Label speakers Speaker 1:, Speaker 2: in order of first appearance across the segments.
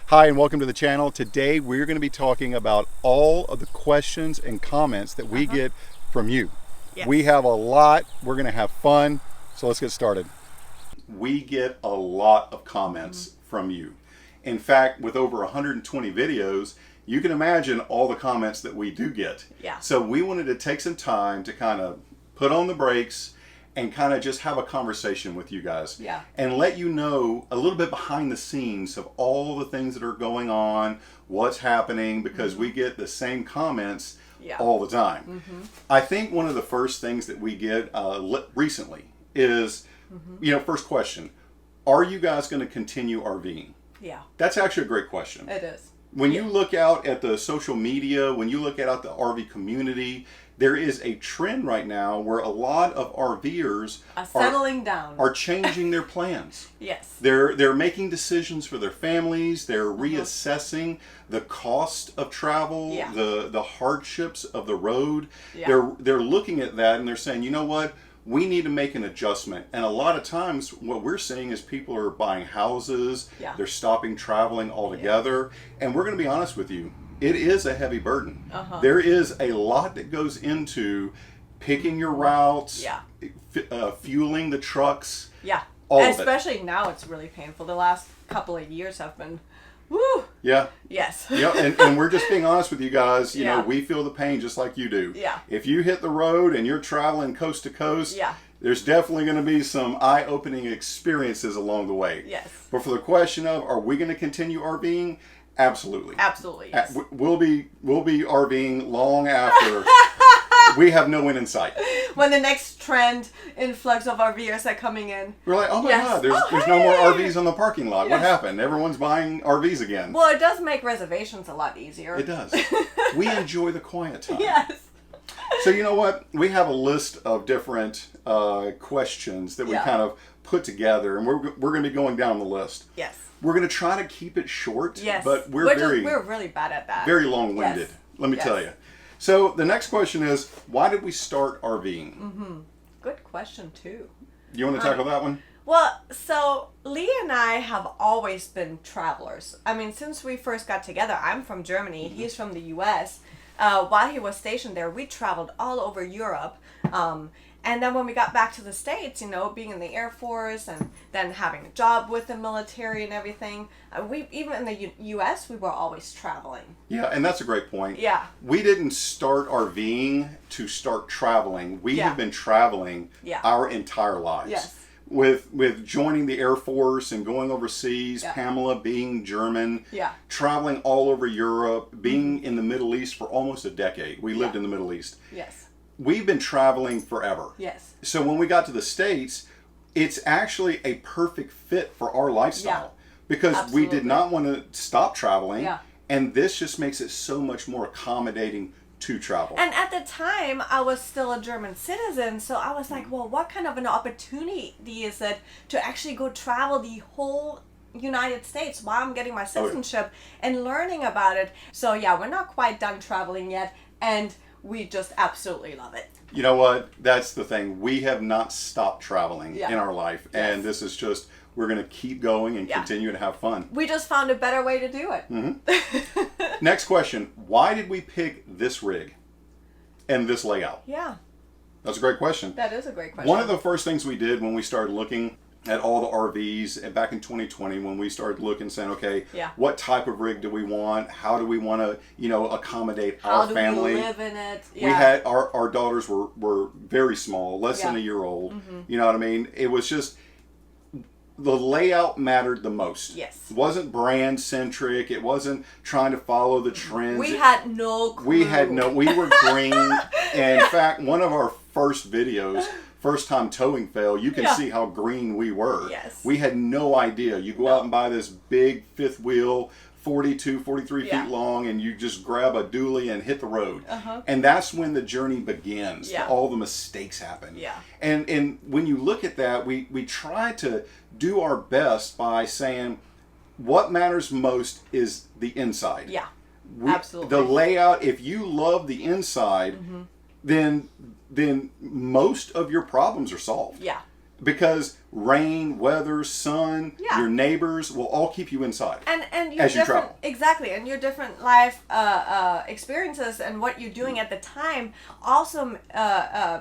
Speaker 1: Hi and welcome to the channel. Today we're going to be talking about all of the questions and comments that we get from you.
Speaker 2: Yes.
Speaker 1: We have a lot. We're going to have fun. So let's get started. We get a lot of comments from you. In fact, with over 120 videos, you can imagine all the comments that we do get.
Speaker 2: Yeah.
Speaker 1: So we wanted to take some time to kind of put on the brakes and kind of just have a conversation with you guys.
Speaker 2: Yeah.
Speaker 1: And let you know a little bit behind the scenes of all the things that are going on, what's happening, because we get the same comments all the time. I think one of the first things that we get recently is, first question, are you guys going to continue RVing?
Speaker 2: Yeah.
Speaker 1: That's actually a great question.
Speaker 2: It is.
Speaker 1: When you look out at the social media, when you look out the RV community, there is a trend right now where a lot of RVers
Speaker 2: are settling down,
Speaker 1: are changing their plans.
Speaker 2: Yes.
Speaker 1: They're making decisions for their families. They're reassessing the cost of travel, the hardships of the road.
Speaker 2: Yeah.
Speaker 1: They're looking at that and they're saying, you know what? We need to make an adjustment. And a lot of times what we're seeing is people are buying houses.
Speaker 2: Yeah.
Speaker 1: They're stopping traveling altogether. And we're going to be honest with you. It is a heavy burden. There is a lot that goes into picking your routes, fueling the trucks.
Speaker 2: Yeah.
Speaker 1: All
Speaker 2: Especially now it's really painful. The last couple of years have been, woo.
Speaker 1: Yeah.
Speaker 2: Yes.
Speaker 1: Yeah, and we're just being honest with you guys. You know, we feel the pain just like you do.
Speaker 2: Yeah.
Speaker 1: If you hit the road and you're traveling coast to coast, there's definitely going to be some eye-opening experiences along the way.
Speaker 2: Yes.
Speaker 1: But for the question of, are we going to continue RVing? Absolutely.
Speaker 2: Absolutely. Yes.
Speaker 1: We'll be RVing long after we have no end in sight.
Speaker 2: When the next trend influx of RVers are coming in.
Speaker 1: We're like, oh my God, there's no more RVs on the parking lot. What happened? Everyone's buying RVs again.
Speaker 2: Well, it does make reservations a lot easier.
Speaker 1: It does. We enjoy the quiet time.
Speaker 2: Yes.
Speaker 1: So you know what? We have a list of different questions that we kind of put together, and we're going to be going down the list.
Speaker 2: Yes.
Speaker 1: We're going to try to keep it short, but we're
Speaker 2: really bad at that.
Speaker 1: Very long-winded, let me tell you. So the next question is, why did we start RVing?
Speaker 2: Good question, too.
Speaker 1: You want to tackle that one?
Speaker 2: Well, so Lee and I have always been travelers. I mean, since we first got together, I'm from Germany, he's from the US. While he was stationed there, we traveled all over Europe. And then when we got back to the States, being in the Air Force and then having a job with the military and everything, we even in the U.S., we were always traveling.
Speaker 1: Yeah, and that's a great point.
Speaker 2: Yeah.
Speaker 1: We didn't start RVing to start traveling. We have been traveling our entire lives.
Speaker 2: Yes.
Speaker 1: With joining the Air Force and going overseas, Pamela being German, traveling all over Europe, being in the Middle East for almost a decade. We lived in the Middle East.
Speaker 2: Yes.
Speaker 1: We've been traveling forever.
Speaker 2: Yes.
Speaker 1: So when we got to the States, it's actually a perfect fit for our lifestyle because we did not want to stop traveling.
Speaker 2: Yeah.
Speaker 1: And this just makes it so much more accommodating to travel.
Speaker 2: And at the time, I was still a German citizen, so I was like, well, what kind of an opportunity is it to actually go travel the whole United States while I'm getting my citizenship and learning about it? So yeah, we're not quite done traveling yet, and we just absolutely love it.
Speaker 1: You know what? That's the thing. We have not stopped traveling in our life. And this is just, we're going to keep going and continue to have fun.
Speaker 2: We just found a better way to do it.
Speaker 1: Next question. Why did we pick this rig and this layout?
Speaker 2: Yeah.
Speaker 1: That's a great question.
Speaker 2: That is a great question.
Speaker 1: One of the first things we did when we started looking at all the RVs and back in 2020 when we started looking, saying, okay, what type of rig do we want? How do we want to, accommodate our family?
Speaker 2: How do we live in it?
Speaker 1: We had, our daughters were very small, less than a year old. You know what I mean? It was just, the layout mattered the most.
Speaker 2: Yes.
Speaker 1: It wasn't brand centric. It wasn't trying to follow the trends.
Speaker 2: We had no clue.
Speaker 1: We were green. And in fact, one of our first videos, first time towing fail, you can see how green we were.
Speaker 2: Yes.
Speaker 1: We had no idea. You go out and buy this big fifth wheel, 42, 43 feet long, and you just grab a dually and hit the road. And that's when the journey begins. All the mistakes happen. And when you look at that, we try to do our best by saying what matters most is the inside.
Speaker 2: Absolutely.
Speaker 1: The layout, if you love the inside, then most of your problems are solved. Because rain, weather, sun, your neighbors will all keep you inside.
Speaker 2: And your
Speaker 1: as you
Speaker 2: different
Speaker 1: travel.
Speaker 2: exactly, and your different life experiences and what you're doing at the time also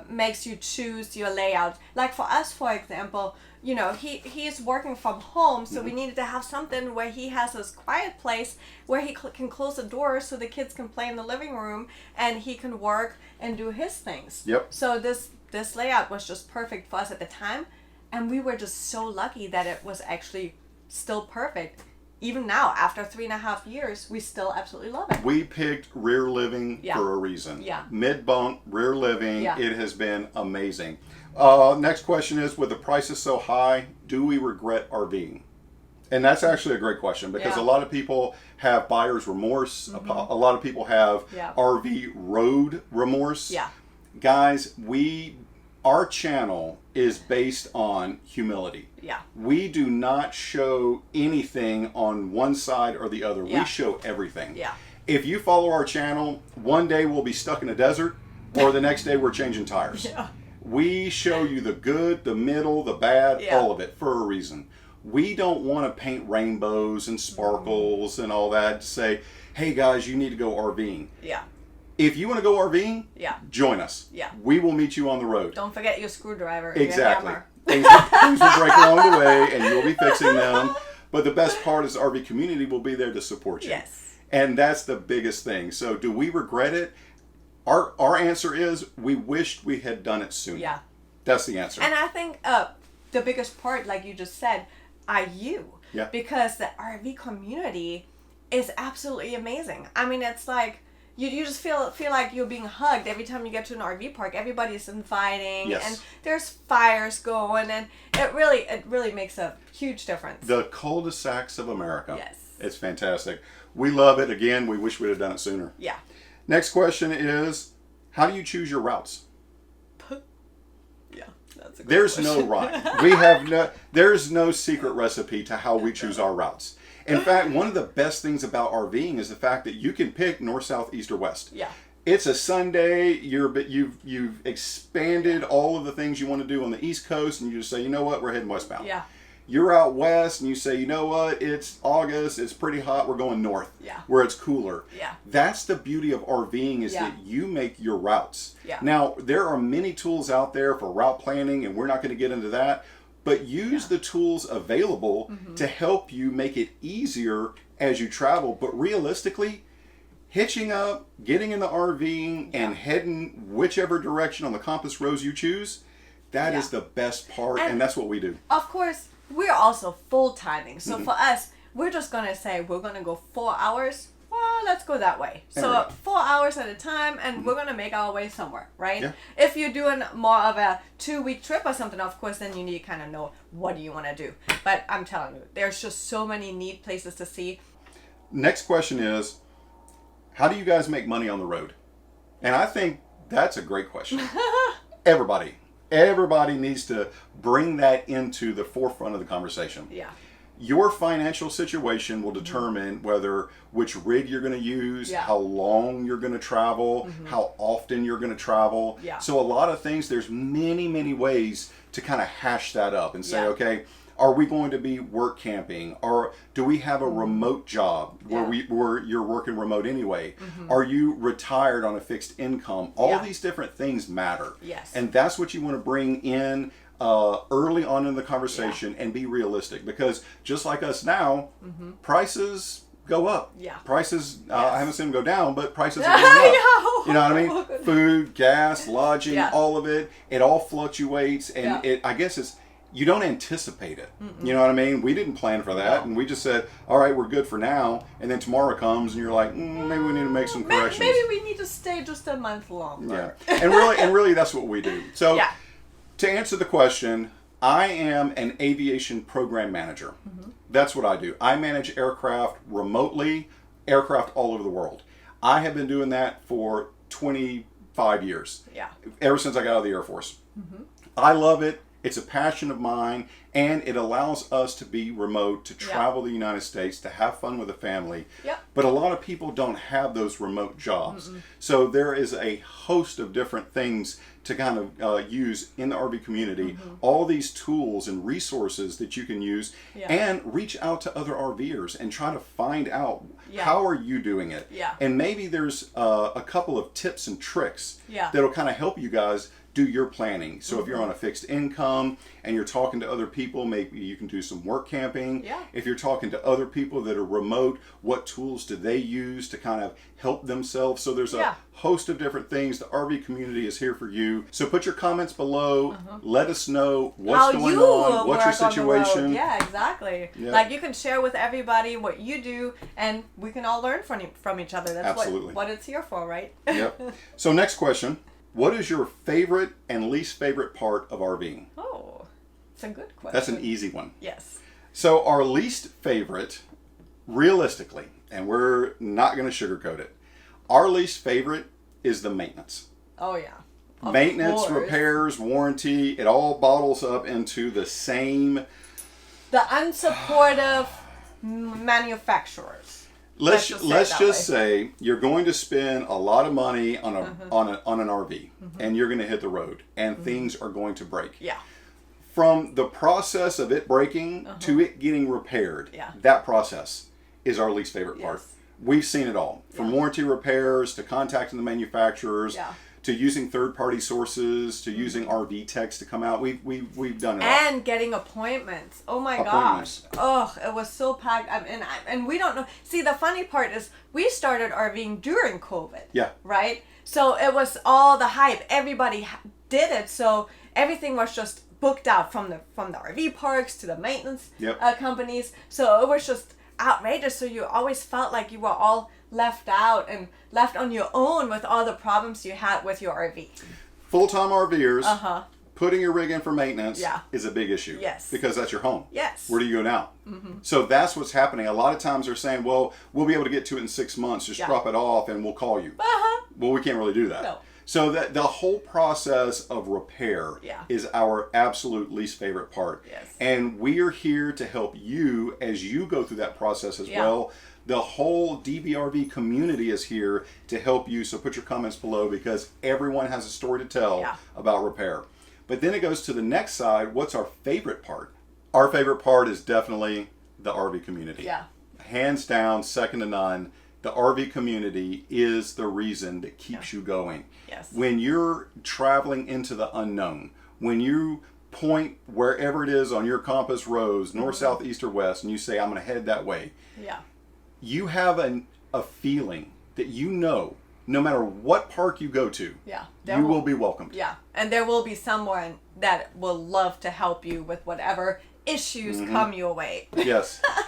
Speaker 2: makes you choose your layout. Like for us, for example, you know, he's working from home, so we needed to have something where he has this quiet place where he can close the door so the kids can play in the living room and he can work and do his things.
Speaker 1: Yep.
Speaker 2: So this layout was just perfect for us at the time, and we were just so lucky that it was actually still perfect. Even now, after 3.5 years, we still absolutely love it.
Speaker 1: We picked rear living for a reason.
Speaker 2: Yeah.
Speaker 1: Mid-bunk, rear living,
Speaker 2: Yeah.
Speaker 1: it has been amazing. Next question is, with the prices so high, do we regret RVing? And that's actually a great question, because a lot of people have buyer's remorse. A lot of people have RV road remorse.
Speaker 2: Yeah.
Speaker 1: Guys, our channel is based on humility.
Speaker 2: Yeah.
Speaker 1: We do not show anything on one side or the other.
Speaker 2: Yeah.
Speaker 1: We show everything.
Speaker 2: Yeah.
Speaker 1: If you follow our channel, one day we'll be stuck in a desert, or the next day we're changing tires.
Speaker 2: Yeah.
Speaker 1: We show you the good, the middle, the bad, all of it for a reason. We don't want to paint rainbows and sparkles and all that to say, hey guys, you need to go RVing.
Speaker 2: Yeah.
Speaker 1: If you want to go RVing, join us.
Speaker 2: Yeah.
Speaker 1: We will meet you on the road.
Speaker 2: Don't forget your screwdriver and
Speaker 1: Exactly.
Speaker 2: your hammer.
Speaker 1: Things will break along the way, and you'll be fixing them. But the best part is the RV community will be there to support you.
Speaker 2: Yes.
Speaker 1: And that's the biggest thing. So do we regret it? Our answer is we wished we had done it sooner.
Speaker 2: Yeah.
Speaker 1: That's the answer.
Speaker 2: And I think the biggest part, like you just said, are you.
Speaker 1: Yeah.
Speaker 2: Because the RV community is absolutely amazing. I mean, it's like you just feel like you're being hugged every time you get to an RV park. Everybody's inviting, and there's fires going, and it really makes a huge difference.
Speaker 1: The cul-de-sacs of America.
Speaker 2: Yes.
Speaker 1: It's fantastic. We love it. Again, we wish we'd have done it sooner.
Speaker 2: Yeah.
Speaker 1: Next question is, how do you choose your routes?
Speaker 2: Yeah, that's a good
Speaker 1: There's
Speaker 2: question.
Speaker 1: no right. There's no secret recipe to how we choose our routes. In fact, one of the best things about RVing is the fact that you can pick north, south, east, or west.
Speaker 2: Yeah.
Speaker 1: It's a Sunday. You've expanded all of the things you want to do on the East Coast, and you just say, you know what, we're heading westbound.
Speaker 2: Yeah.
Speaker 1: You're out west, and you say, you know what, it's August, it's pretty hot, we're going north, where it's cooler.
Speaker 2: Yeah.
Speaker 1: That's the beauty of RVing, is that you make your routes.
Speaker 2: Yeah.
Speaker 1: Now, there are many tools out there for route planning, and we're not going to get into that, but use the tools available to help you make it easier as you travel. But realistically, hitching up, getting in the RV, and heading whichever direction on the compass rose you choose, that is the best part, and that's what we do.
Speaker 2: Of course, we're also full-timing. So for us, we're just going to say we're going to go 4 hours. Well, let's go that way. So 4 hours at a time, and we're going to make our way somewhere, right?
Speaker 1: Yeah.
Speaker 2: If you're doing more of a 2-week trip or something, of course, then you need to kind of know what do you want to do. But I'm telling you, there's just so many neat places to see.
Speaker 1: Next question is, how do you guys make money on the road? And I think that's a great question. Everybody needs to bring that into the forefront of the conversation.
Speaker 2: Yeah.
Speaker 1: Your financial situation will determine which rig you're going to use, how long you're going to travel, how often you're going to travel.
Speaker 2: Yeah.
Speaker 1: So a lot of things, there's many, many ways to kind of hash that up and say, okay, are we going to be work camping? Or do we have a remote job where you're working remote anyway? Are you retired on a fixed income? All these different things matter.
Speaker 2: Yes.
Speaker 1: And that's what you want to bring in early on in the conversation and be realistic, because just like us now, prices go up.
Speaker 2: Yeah.
Speaker 1: Prices, I haven't seen them go down, but prices are going up. You know what I mean? Food, gas, lodging, all of it. It all fluctuates, and I guess you don't anticipate it. You know what I mean? We didn't plan for that, and we just said, all right, we're good for now, and then tomorrow comes, and you're like, maybe we need to make some corrections.
Speaker 2: Maybe we need to stay just a month longer.
Speaker 1: Yeah. And really, that's what we do. So, to answer the question, I am an aviation program manager. That's what I do. I manage aircraft remotely, aircraft all over the world. I have been doing that for 25 years. Yeah. Ever since I got out of the Air Force. I love it. It's a passion of mine, and it allows us to be remote, to travel the United States, to have fun with the family.
Speaker 2: Yep.
Speaker 1: But a lot of people don't have those remote jobs. So there is a host of different things to kind of use in the RV community. All these tools and resources that you can use, and reach out to other RVers and try to find out how are you doing it. And maybe there's a couple of tips and tricks that'll kind of help you guys do your planning. So if you're on a fixed income and you're talking to other people, maybe you can do some work camping. If you're talking to other people that are remote, what tools do they use to kind of help themselves? So there's a host of different things. The RV community is here for you. So put your comments below. Let us know what's going on, what's your situation.
Speaker 2: Yeah, exactly. Like you can share with everybody what you do, and we can all learn from each other. That's what it's here for, right?
Speaker 1: So next question. What is your favorite and least favorite part of RVing?
Speaker 2: Oh, it's a good question.
Speaker 1: That's an easy one.
Speaker 2: Yes.
Speaker 1: So our least favorite, realistically, and we're not going to sugarcoat it, our least favorite is the maintenance.
Speaker 2: Oh, yeah.
Speaker 1: Maintenance, repairs, warranty, it all bottles up into the same...
Speaker 2: The unsupportive manufacturers.
Speaker 1: Let's just say you're going to spend a lot of money on an RV, and you're going to hit the road, and things are going to break. From the process of it breaking to it getting repaired, that process is our least favorite part. We've seen it all, from warranty repairs to contacting the manufacturers. To using third-party sources, to using RV techs to come out. We've done it all.
Speaker 2: And getting appointments. Oh my gosh. Oh, it was so packed. And we don't know. See, the funny part is we started RVing during COVID. Right? So it was all the hype. Everybody did it. So everything was just booked out from the RV parks to the maintenance companies. So it was just outrageous. So you always felt like you were all left out and left on your own with all the problems you had with your RV.
Speaker 1: Full-time RVers, putting your rig in for maintenance is a big issue.
Speaker 2: Yes.
Speaker 1: Because that's your home.
Speaker 2: Yes.
Speaker 1: Where do you go now? So that's what's happening. A lot of times they're saying, well, we'll be able to get to it in 6 months. Just drop it off and we'll call you. Well, we can't really do that.
Speaker 2: No.
Speaker 1: So that the whole process of repair is our absolute least favorite part. And we are here to help you as you go through that process as well. The whole DVRV community is here to help you. So put your comments below, because everyone has a story to tell about repair. But then it goes to the next side. What's our favorite part? Our favorite part is definitely the RV community. Hands down, second to none. The RV community is the reason that keeps you going. When you're traveling into the unknown, when you point wherever it is on your compass rose, north, south, east, or west, and you say, I'm going to head that way. You have a feeling that no matter what park you go to, you will be welcomed.
Speaker 2: And there will be someone that will love to help you with whatever issues come your way.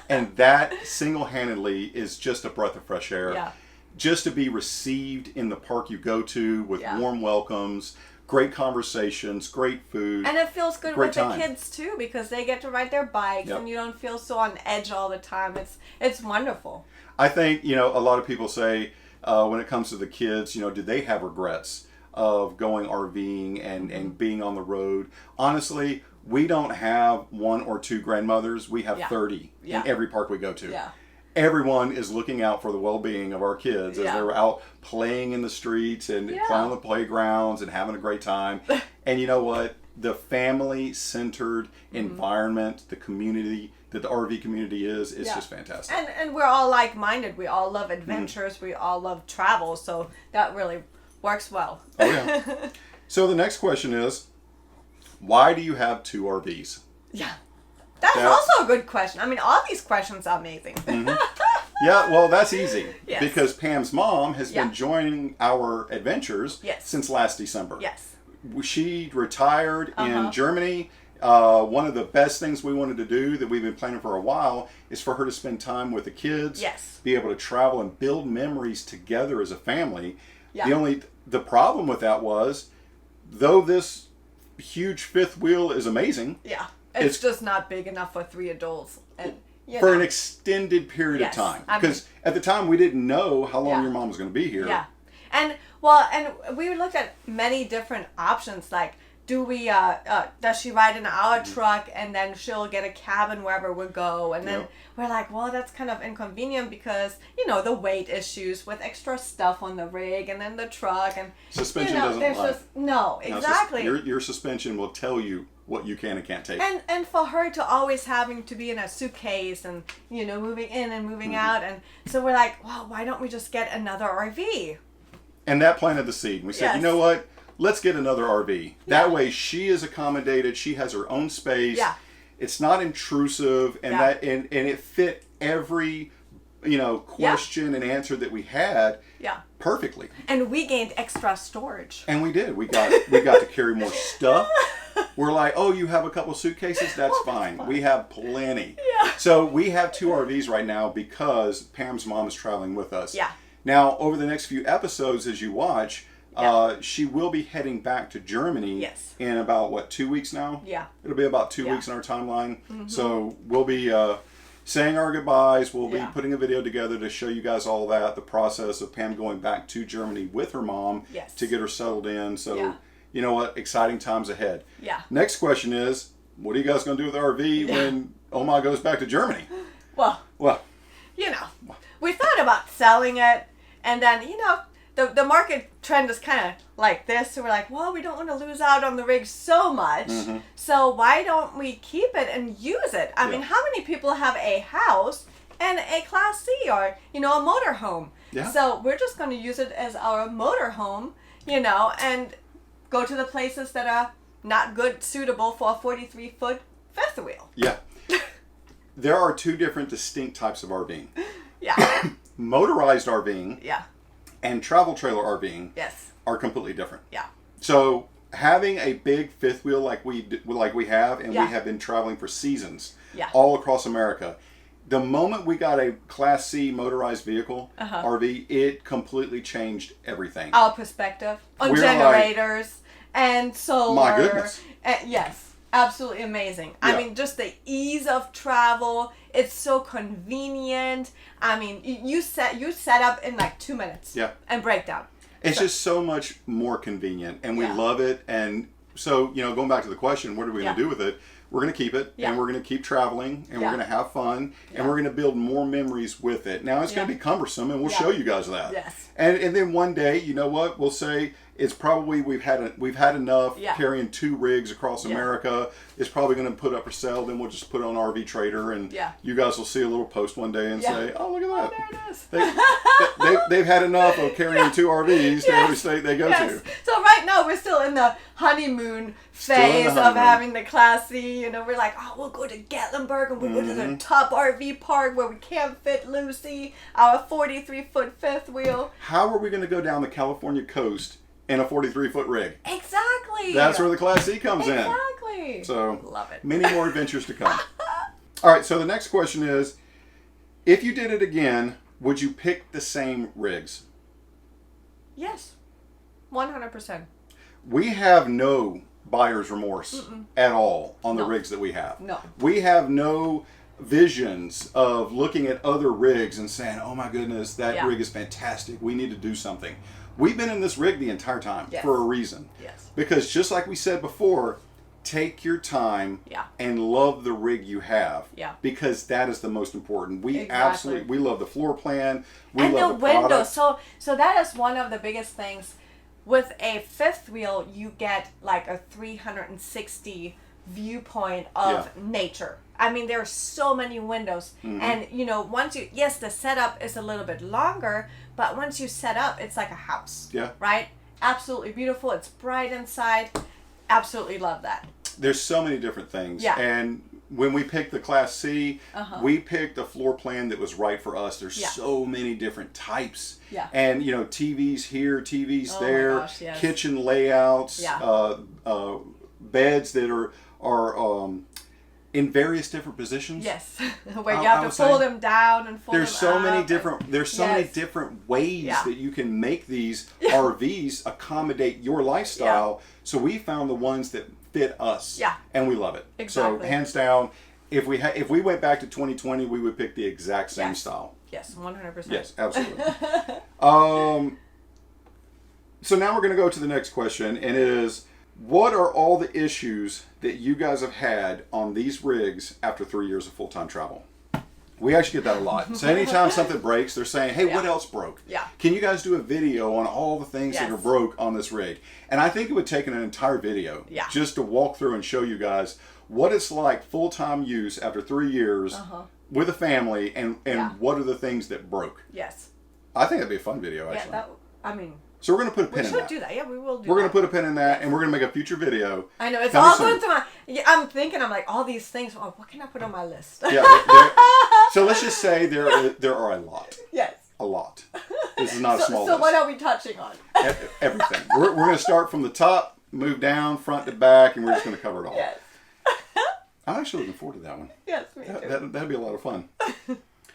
Speaker 1: And that single-handedly is just a breath of fresh air. Just to be received in the park you go to with warm welcomes, great conversations, great food.
Speaker 2: And it feels good with the kids too, because they get to ride their bikes and you don't feel so on edge all the time. It's wonderful.
Speaker 1: I think, a lot of people say when it comes to the kids, do they have regrets of going RVing and being on the road? Honestly, we don't have 1 or 2 grandmothers. We have 30 in every park we go to. Everyone is looking out for the well-being of our kids as they're out playing in the streets and playing on the playgrounds and having a great time. And you know what? The family-centered environment, the community that the RV community is just fantastic.
Speaker 2: And we're all like-minded. We all love adventures. We all love travel. So that really works well.
Speaker 1: So the next question is, why do you have 2 RVs?
Speaker 2: That's also a good question. I mean, all these questions are amazing.
Speaker 1: Well, that's easy. Because Pam's mom has been joining our adventures since last December. She retired in Germany. One of the best things we wanted to do that we've been planning for a while is for her to spend time with the kids, be able to travel and build memories together as a family. The problem with that was, though this huge 5th wheel is amazing,
Speaker 2: it's just not big enough for 3 adults. And
Speaker 1: for an extended period of time. Because at the time we didn't know how long your mom was going to be here.
Speaker 2: And we looked at many different options, like do we does she ride in our truck and then she'll get a cabin wherever we go, and then we're like, well, that's kind of inconvenient because the weight issues with extra stuff on the rig and then the truck, and
Speaker 1: suspension doesn't lie.
Speaker 2: No, exactly.
Speaker 1: Your suspension will tell you what you can and can't take.
Speaker 2: And for her to always having to be in a suitcase and moving in and moving out, and so we're like, well, why don't we just get another RV?
Speaker 1: And that planted the seed. We said, you know what? Let's get another RV. That way she is accommodated. She has her own space. Yeah. It's not intrusive, and and it fit every question and answer that we had perfectly.
Speaker 2: And we gained extra storage.
Speaker 1: And we did. We got to carry more stuff. We're like, oh, you have a couple suitcases? That's fine. We have plenty. Yeah. So we have 2 RVs right now because Pam's mom is traveling with us. Yeah. Now, over the next few episodes, as you watch, she will be heading back to Germany in about, 2 weeks now? Yeah. It'll be about 2 weeks in our timeline. Mm-hmm. So we'll be saying our goodbyes. We'll be putting a video together to show you guys all that, the process of Pam going back to Germany with her mom to get her settled in. So, you know what? Exciting times ahead. Yeah. Next question is, what are you guys going to do with the RV when Oma goes back to Germany?
Speaker 2: Well, we thought about selling it, and then, the market trend is kind of like this, so we're like, well, we don't want to lose out on the rig so much, so why don't we keep it and use it? I mean, how many people have a house and a Class C or, a motor home? Yeah. So we're just going to use it as our motor home, and go to the places that are not suitable for a 43-foot fifth wheel.
Speaker 1: Yeah. There are 2 different distinct types of RVing. Yeah. Motorized RVing. Yeah. And travel trailer RVing are completely different. Yeah. So having a big fifth wheel like we have, and we have been traveling for seasons all across America. The moment we got a Class C motorized vehicle, RV, it completely changed everything.
Speaker 2: Our perspective on generators and solar.
Speaker 1: My goodness.
Speaker 2: Yes. Absolutely amazing. Yeah. I mean, just the ease of travel. It's so convenient. I mean, you set up in 2 minutes. Yeah. And break down.
Speaker 1: It's just so much more convenient, and we love it. And so, going back to the question, what are we going to do with it? We're going to keep it, and we're going to keep traveling, and we're going to have fun, and we're going to build more memories with it. Now, it's going to be cumbersome, and we'll show you guys that. Yes. And then one day, you know what? We'll say it's probably we've had enough carrying 2 rigs across America. It's probably going to put up for sale. Then we'll just put it on RV Trader, and you guys will see a little post one day and say, "Oh, look at that! Oh, there it is." They've had enough of carrying 2 RVs to every state they go to.
Speaker 2: So right now we're still in the honeymoon phase of having the Class C. We're like, oh, we'll go to Gatlinburg and we'll go to the top RV park where we can't fit Lucy, our 43-foot fifth wheel.
Speaker 1: How are we going to go down the California coast in a 43-foot rig?
Speaker 2: Exactly.
Speaker 1: That's where the Class C comes in.
Speaker 2: Exactly.
Speaker 1: So,
Speaker 2: love it.
Speaker 1: Many more adventures to come. All right, so the next question is, if you did it again, would you pick the same rigs?
Speaker 2: Yes. 100%.
Speaker 1: We have no buyer's remorse at all on the rigs that we have. No. We have no visions of looking at other rigs and saying, oh my goodness, that rig is fantastic. We need to do something. We've been in this rig the entire time for a reason. Yes. Because just like we said before, take your time and love the rig you have. Yeah. Because that is the most important. We absolutely love the floor plan. We love the
Speaker 2: windows. So that is one of the biggest things. With a fifth wheel, you get a 360 viewpoint of nature. I mean, there are so many windows. And, once the setup is a little bit longer, but once you set up, it's like a house. Yeah. Right? Absolutely beautiful. It's bright inside. Absolutely love that.
Speaker 1: There's so many different things. Yeah. And when we picked the Class C, we picked a floor plan that was right for us. There's so many different types. Yeah. And, TVs here, TVs there, my gosh, yes. Kitchen layouts, beds that are in various different positions.
Speaker 2: Yes. Where you have to fold them down and fold them up.
Speaker 1: There's so many different ways that you can make these RVs accommodate your lifestyle. Yeah. So we found the ones that fit us. Yeah. And we love it. Exactly. So hands down, if we went back to 2020, we would pick the exact same style.
Speaker 2: Yes, 100%.
Speaker 1: Yes, absolutely. So now we're going to go to the next question, and it is, what are all the issues that you guys have had on these rigs after 3 years of full-time travel? We actually get that a lot. So anytime something breaks, they're saying, hey, what else broke?
Speaker 2: Yeah.
Speaker 1: Can you guys do a video on all the things that are broke on this rig? And I think it would take an entire video just to walk through and show you guys what it's like full-time use after 3 years with a family and what are the things that broke.
Speaker 2: Yes.
Speaker 1: I think that'd be a fun video, actually.
Speaker 2: Yeah,
Speaker 1: so we're going to put a pin in that.
Speaker 2: We should do that. Yeah, we will do that.
Speaker 1: We're going to put a pin in that, and we're going to make a future video.
Speaker 2: I know. It's all going through my... I'm thinking, I'm like, all these things. Oh, what can I put on my list?
Speaker 1: So let's just say there are a lot.
Speaker 2: Yes.
Speaker 1: A lot. This is not a small list.
Speaker 2: So what are we touching on?
Speaker 1: Everything. We're going to start from the top, move down, front to back, and we're just going to cover it all.
Speaker 2: Yes.
Speaker 1: I'm actually looking forward to that one.
Speaker 2: Yes, me too.
Speaker 1: That'd be a lot of fun.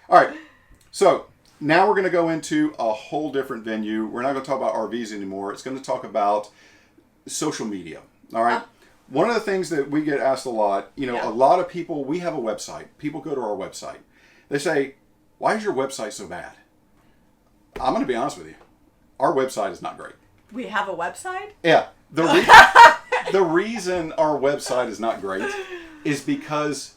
Speaker 1: All right. So... now we're going to go into a whole different venue. We're not going to talk about RVs anymore. It's going to talk about social media. All right. One of the things that we get asked a lot, a lot of people, we have a website. People go to our website. They say, why is your website so bad? I'm going to be honest with you. Our website is not great.
Speaker 2: We have a website?
Speaker 1: Yeah. The reason our website is not great is because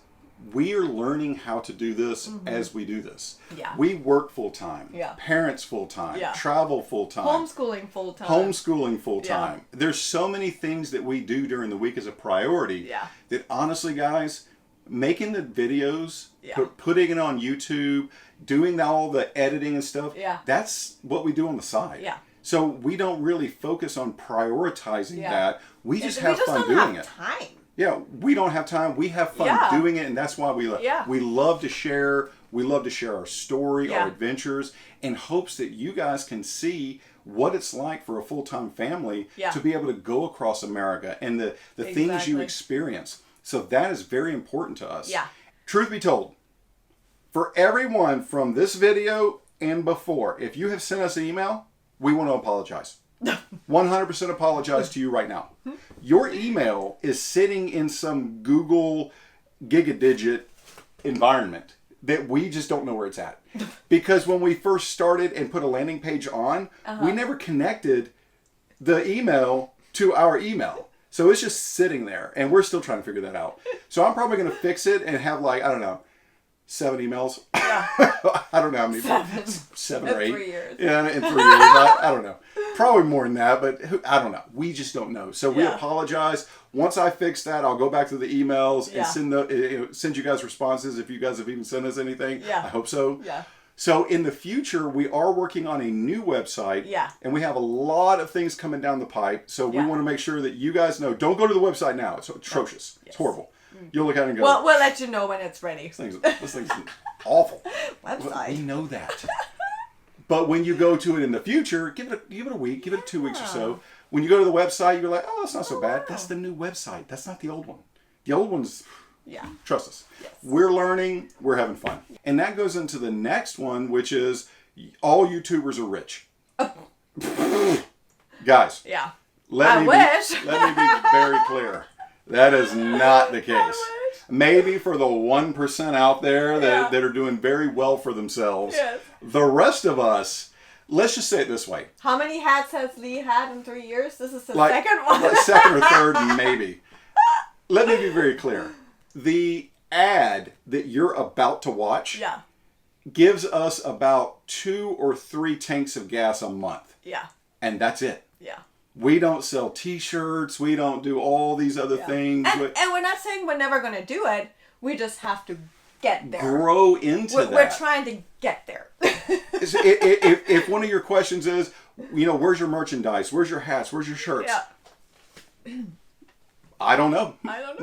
Speaker 1: we are learning how to do this as we do this.
Speaker 2: Yeah.
Speaker 1: We work full-time.
Speaker 2: Yeah.
Speaker 1: Parents full-time.
Speaker 2: Yeah.
Speaker 1: Travel full-time.
Speaker 2: Homeschooling full-time.
Speaker 1: Homeschooling full-time. Yeah. There's so many things that we do during the week as a priority that honestly, guys, making the videos, putting it on YouTube, doing all the editing and stuff, that's what we do on the side. Yeah. So we don't really focus on prioritizing that. We just have fun doing it.
Speaker 2: Time.
Speaker 1: Yeah, we don't have time. We have fun doing it, and that's why we love to share. We love to share our story, our adventures, in hopes that you guys can see what it's like for a full-time family to be able to go across America and the things you experience. So that is very important to us. Yeah. Truth be told, for everyone from this video and before, if you have sent us an email, we want to apologize. 100% apologize to you right now. Your email is sitting in some Google gigadigit environment that we just don't know where it's at. Because when we first started and put a landing page on, we never connected the email to our email. So it's just sitting there, and we're still trying to figure that out. So I'm probably going to fix it and have 7 emails. Yeah. I don't know how many. 7 or 8.
Speaker 2: 3 years.
Speaker 1: Yeah, in 3 years. I don't know. Probably more than that, but I don't know. We just don't know. So we apologize. Once I fix that, I'll go back to the emails and send you guys responses if you guys have even sent us anything. Yeah. I hope so. Yeah. So in the future, we are working on a new website. Yeah. And we have a lot of things coming down the pipe. So we want to make sure that you guys know. Don't go to the website now. It's atrocious. Yes. It's horrible. You'll look at it and go,
Speaker 2: well, we'll let you know when it's ready.
Speaker 1: This thing's awful.
Speaker 2: Website.
Speaker 1: We know that. But when you go to it in the future, give it a week, give it 2 weeks or so. When you go to the website, you're like, it's not so bad. Wow. That's the new website. That's not the old one. The old one's, trust us. Yes. We're learning. We're having fun. And that goes into the next one, which is all YouTubers are rich. Guys. Yeah. Let me be very clear. That is not the case. Maybe for the 1% out there that are doing very well for themselves. Yes. The rest of us, let's just say it this way.
Speaker 2: How many hats has Lee had in 3 years? This is the second one.
Speaker 1: Second or third, maybe. Let me be very clear. The ad that you're about to watch gives us about 2 or 3 tanks of gas a month. Yeah. And that's it. Yeah. We don't sell T-shirts. We don't do all these other things.
Speaker 2: And we're not saying we're never going to do it. We just have to get there.
Speaker 1: Grow into that.
Speaker 2: We're trying to get there.
Speaker 1: if one of your questions is, where's your merchandise? Where's your hats? Where's your shirts? Yeah. I don't know.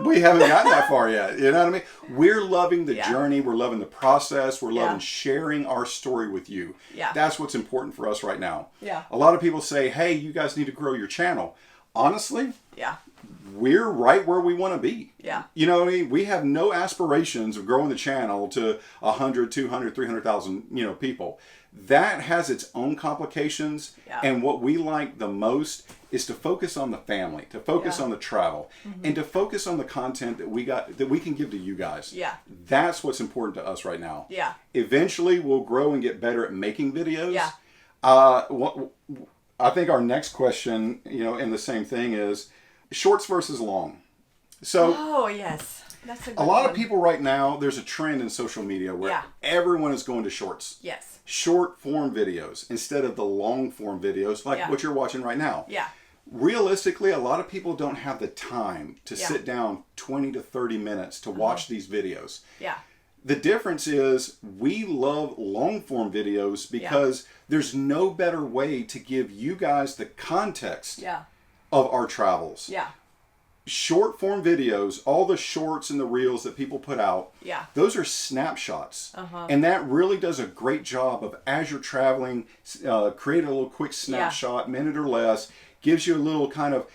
Speaker 1: We haven't gotten that far yet. You know what I mean? We're loving the journey. We're loving the process. We're loving sharing our story with you. Yeah. That's what's important for us right now. Yeah. A lot of people say, hey, you guys need to grow your channel. Honestly, we're right where we want to be. Yeah. You know what I mean? We have no aspirations of growing the channel to 100, 200, 300,000, people. That has its own complications. Yeah. And what we like the most is to focus on the family, to focus on the travel, and to focus on the content that we can give to you guys. Yeah. That's what's important to us right now. Yeah. Eventually, we'll grow and get better at making videos. Yeah. I think our next question, in the same thing is, shorts versus long. So,
Speaker 2: oh yes, that's a good
Speaker 1: a lot
Speaker 2: one.
Speaker 1: of people right now, there's a trend in social media where everyone is going to shorts.
Speaker 2: Yes.
Speaker 1: Short form videos instead of the long form videos like what you're watching right now.
Speaker 2: Yeah.
Speaker 1: Realistically, a lot of people don't have the time to sit down 20 to 30 minutes to watch these videos.
Speaker 2: Yeah.
Speaker 1: The difference is we love long form videos because there's no better way to give you guys the context of our travels.
Speaker 2: Yeah.
Speaker 1: Short form videos, all the shorts and the reels that people put out, those are snapshots. And that really does a great job of, as you're traveling, create a little quick snapshot, minute or less, gives you a little kind of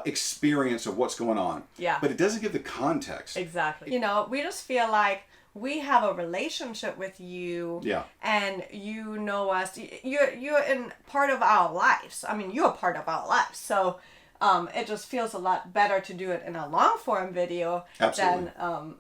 Speaker 1: experience of what's going on. Yeah. But it doesn't give the context.
Speaker 2: Exactly. You know, we just feel like we have a relationship with you. Yeah. And you know us. You're in part of our lives. I mean, you're a part of our lives. So it just feels a lot better to do it in a long form video than,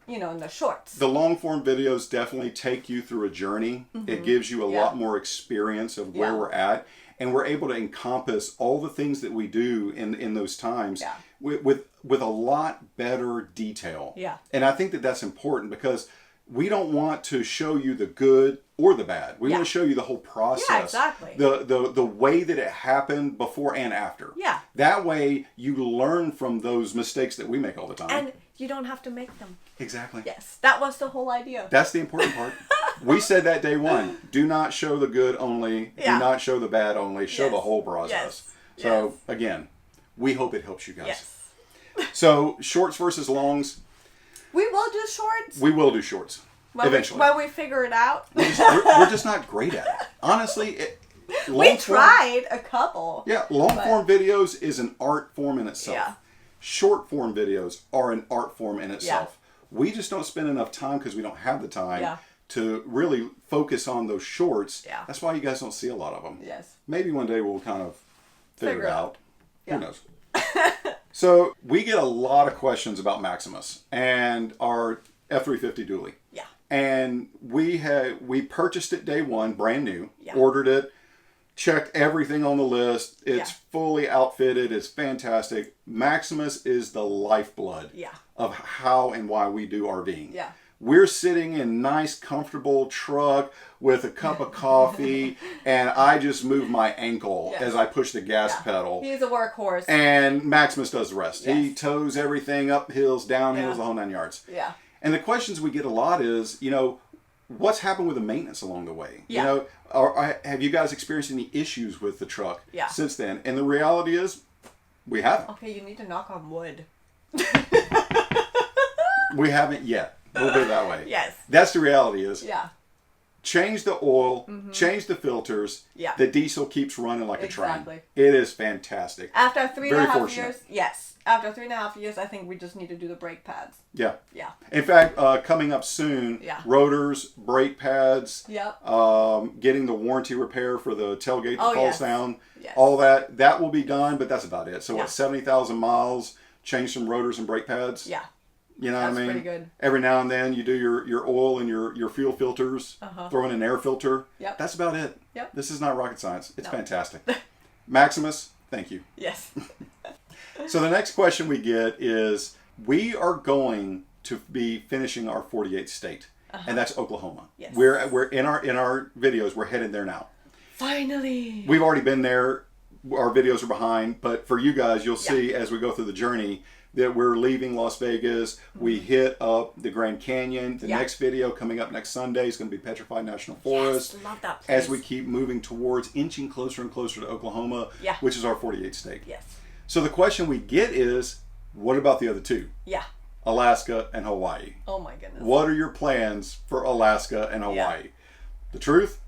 Speaker 2: you know, in the shorts.
Speaker 1: The long form videos definitely take you through a journey. It gives you a lot more experience of where we're at. And we're able to encompass all the things that we do in those times with a lot better detail. Yeah. And I think that that's important because we don't want to show you the good or the bad. We want to show you the whole process.
Speaker 2: Yeah, exactly.
Speaker 1: The way that it happened before and after. Yeah. That way you learn from those mistakes that we make all the time.
Speaker 2: And you don't have to make them.
Speaker 1: Exactly.
Speaker 2: Yes. That was the whole idea.
Speaker 1: That's the important part. We said that day one. Do not show the good only. Do not show the bad only. Show the whole process. Yes. So, again, we hope it helps you guys. Yes. So, shorts versus longs.
Speaker 2: We will do shorts.
Speaker 1: We will do shorts. Eventually.
Speaker 2: When we figure it out.
Speaker 1: We're just not great at it. Honestly,
Speaker 2: we tried a couple.
Speaker 1: Yeah, long form videos is an art form in itself. Yeah. Short form videos are an art form in itself. Yeah. We just don't spend enough time because we don't have the time to really focus on those shorts. Yeah. That's why you guys don't see a lot of them. Yes. Maybe one day we'll kind of figure it out. Yeah. Who knows? So we get a lot of questions about Maximus and our F-350 dually. Yeah. And we purchased it day one, brand new, ordered it, checked everything on the list. It's fully outfitted. It's fantastic. Maximus is the lifeblood of how and why we do RVing. Yeah. We're sitting in a nice, comfortable truck with a cup of coffee, and I just move my ankle as I push the gas pedal.
Speaker 2: He's a workhorse.
Speaker 1: And Maximus does the rest. Yes. He tows everything up hills, down hills, the whole 9 yards. Yeah. And the questions we get a lot is, you know, what's happened with the maintenance along the way? Yeah. You know, have you guys experienced any issues with the truck since then? And the reality is, we haven't.
Speaker 2: Okay, you need to knock on wood.
Speaker 1: We haven't yet. We'll put it that way.
Speaker 2: Yes.
Speaker 1: That's the reality is. Yeah. Change the oil, change the filters. Yeah. The diesel keeps running like a train. It is fantastic.
Speaker 2: After 3.5 years, yes. After 3.5 years, I think we just need to do the brake pads.
Speaker 1: Yeah. Yeah. In fact, coming up soon, rotors, brake pads, getting the warranty repair for the tailgate that falls down, all that will be done, but that's about it. So what, 70,000 miles, change some rotors and brake pads? Yeah. You know what I mean? Pretty good. Every now and then you do your oil and your fuel filters, throw in an air filter. Yep. That's about it. Yep. This is not rocket science. It's fantastic. Maximus, thank you. Yes. So the next question we get is, we are going to be finishing our 48th state, and that's Oklahoma. Yes. We're in our videos, we're headed there now. Finally. We've already been there. Our videos are behind, but for you guys, you'll see as we go through the journey that we're leaving Las Vegas. We hit up the Grand Canyon. The next video coming up next Sunday is going to be Petrified National Forest. Yes, love that place. As we keep moving towards inching closer and closer to Oklahoma, which is our 48th state. Yes. So the question we get is, what about the other two? Yeah. Alaska and Hawaii. Oh my goodness. What are your plans for Alaska and Hawaii? Yeah. The truth,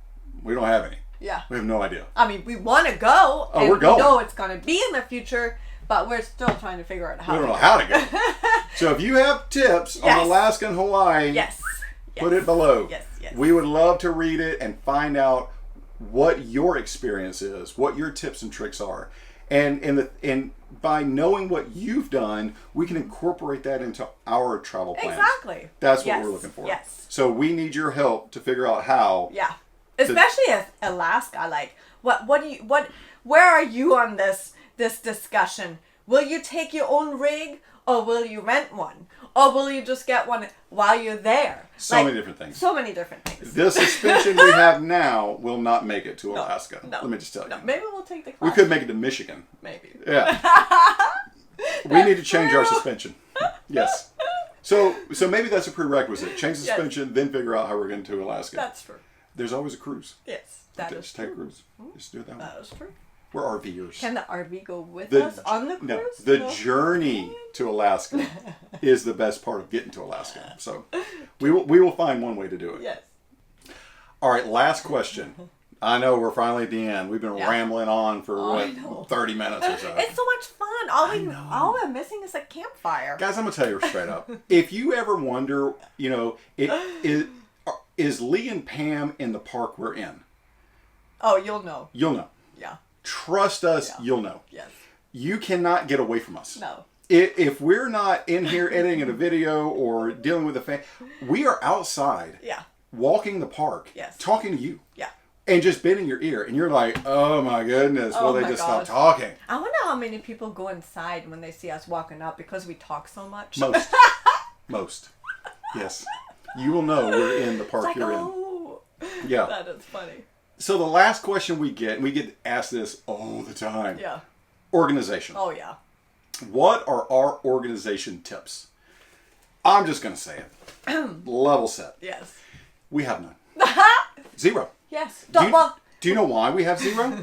Speaker 1: we don't have any. Yeah. We have no idea. I mean, we want to go. Oh, we're going. We know it's going to be in the future, but we're still trying to figure out how. We don't know how to go. So if you have tips on Alaska and Hawaii, put it below. Yes, yes. We would love to read it and find out what your experience is, what your tips and tricks are. And by knowing what you've done, we can incorporate that into our travel plans. Exactly. That's what we're looking for. Yes. So we need your help to figure out how. Yeah. Especially as Alaska, like where are you on this discussion?
Speaker 2: Will you take your own rig, or will you rent one? Or will you just get one while you're there?
Speaker 1: So many different things.
Speaker 2: So many different things.
Speaker 1: The suspension we have now will not make it to Alaska.
Speaker 2: No.
Speaker 1: Let me just tell you.
Speaker 2: No, maybe we'll take the class.
Speaker 1: We could make it to Michigan.
Speaker 2: Maybe.
Speaker 1: Yeah. We need to change our suspension. Yes. So maybe that's a prerequisite. Change the suspension, then figure out how we're getting to Alaska.
Speaker 2: That's true.
Speaker 1: There's always a cruise.
Speaker 2: Yes, that is
Speaker 1: Just
Speaker 2: true.
Speaker 1: take a cruise. Just do it that way.
Speaker 2: That is true.
Speaker 1: We're RVers.
Speaker 2: Can the RV go with us on the cruise?
Speaker 1: No, the journey to Alaska is the best part of getting to Alaska. So we will find one way to do it.
Speaker 2: Yes.
Speaker 1: All right, last question. I know we're finally at the end. We've been rambling on for 30 minutes or so.
Speaker 2: It's so much fun. All we're missing is a campfire.
Speaker 1: Guys, I'm gonna tell you straight up. If you ever wonder, is Lee and Pam in the park we're in?
Speaker 2: Oh, you'll know.
Speaker 1: You'll know.
Speaker 2: Yeah.
Speaker 1: Trust us, you'll know.
Speaker 2: Yes.
Speaker 1: You cannot get away from us.
Speaker 2: No.
Speaker 1: If we're not in here editing a video or dealing with a fan, we are outside.
Speaker 2: Yeah.
Speaker 1: Walking the park.
Speaker 2: Yes.
Speaker 1: Talking to you.
Speaker 2: Yeah.
Speaker 1: And just bending your ear. And you're like, oh my goodness, will they just stop talking?
Speaker 2: I wonder how many people go inside when they see us walking up because we talk so much.
Speaker 1: Most. Most. Yes. You will know we're in the park you're in. Yeah.
Speaker 2: That is funny.
Speaker 1: So the last question we get, and we get asked this all the time.
Speaker 2: Yeah.
Speaker 1: Organization.
Speaker 2: Oh, yeah.
Speaker 1: What are our organization tips? I'm just going to say it. Level set.
Speaker 2: Yes.
Speaker 1: We have none. Zero.
Speaker 2: Yes.
Speaker 1: Do you know why we have zero?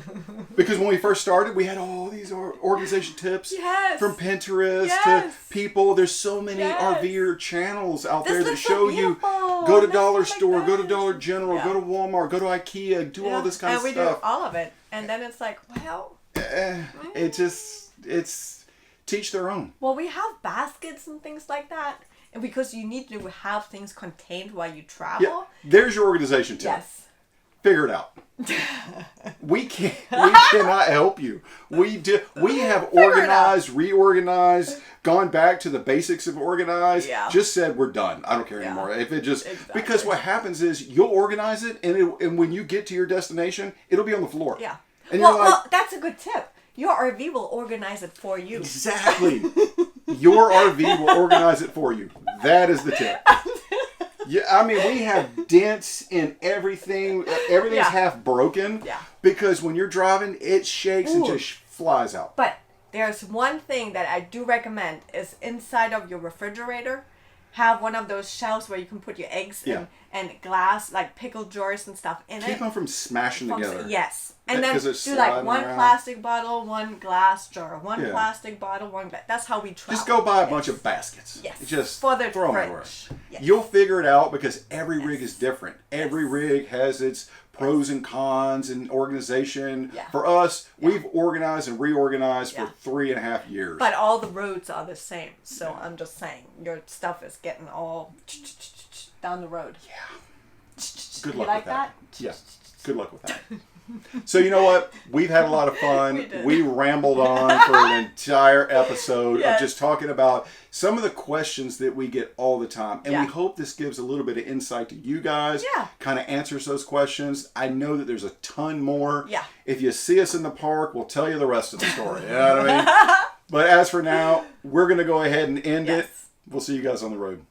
Speaker 1: Because when we first started, we had all these organization tips from Pinterest to people. There's so many RVer channels out there that show you go to Dollar Store, go to Dollar General, go to Walmart, go to IKEA, do all this kind of stuff.
Speaker 2: And we do all of it. And then it's like, well.
Speaker 1: It's teach their own.
Speaker 2: Well, we have baskets and things like that. And because you need to have things contained while you travel.
Speaker 1: Yeah. There's your organization tip.
Speaker 2: Yes.
Speaker 1: Figure it out. We cannot help you. We have organized, reorganized, gone back to the basics of organized, just said we're done. I don't care anymore. If it just because what happens is you'll organize it and when you get to your destination, it'll be on the floor.
Speaker 2: Yeah.
Speaker 1: And
Speaker 2: well, that's a good tip. Your RV will organize it for you.
Speaker 1: Exactly. Your RV will organize it for you. That is the tip. Yeah, I mean, we have dents in everything. Everything's half broken.
Speaker 2: Yeah.
Speaker 1: Because when you're driving, it shakes and just flies out.
Speaker 2: But there's one thing that I do recommend is inside of your refrigerator, have one of those shelves where you can put your eggs and glass, like pickle jars and stuff in it.
Speaker 1: Keep them from smashing together.
Speaker 2: Yes. And then do like one plastic bottle, one glass jar, one plastic bottle, one glass. That's how we travel.
Speaker 1: Just go buy a bunch of baskets.
Speaker 2: Yes.
Speaker 1: Just
Speaker 2: for the
Speaker 1: throw them
Speaker 2: fridge.
Speaker 1: everywhere.
Speaker 2: Yes.
Speaker 1: You'll figure it out because every rig is different. Every rig has its pros and cons and organization.
Speaker 2: Yeah.
Speaker 1: For us, we've organized and reorganized for 3.5 years.
Speaker 2: But all the roads are the same. So I'm just saying, your stuff is getting all down the road.
Speaker 1: Yeah. Good luck
Speaker 2: with
Speaker 1: that. Yeah. Good luck with that. So you know what? We've had a lot of fun. We rambled on for an entire episode of just talking about some of the questions that we get all the time. And we hope this gives a little bit of insight to you guys. Yeah. Kind of answers those questions. I know that there's a ton more. Yeah. If you see us in the park, we'll tell you the rest of the story. You know what I mean? But as for now, we're going to go ahead and end it. We'll see you guys on the road.